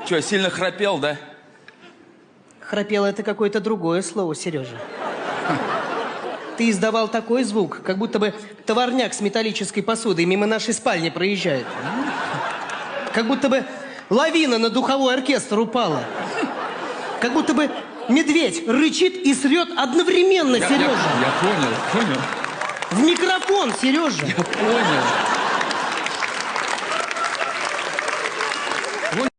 Че, сильно храпел, да? Храпело — это какое-то другое слово, Сережа. Ты издавал такой звук, как будто бы товарняк с металлической посудой мимо нашей спальни проезжает. Как будто бы лавина на духовой оркестр упала. Как будто бы медведь рычит и срет одновременно, Сережа. Я понял. В микрофон, Сережа. Я понял.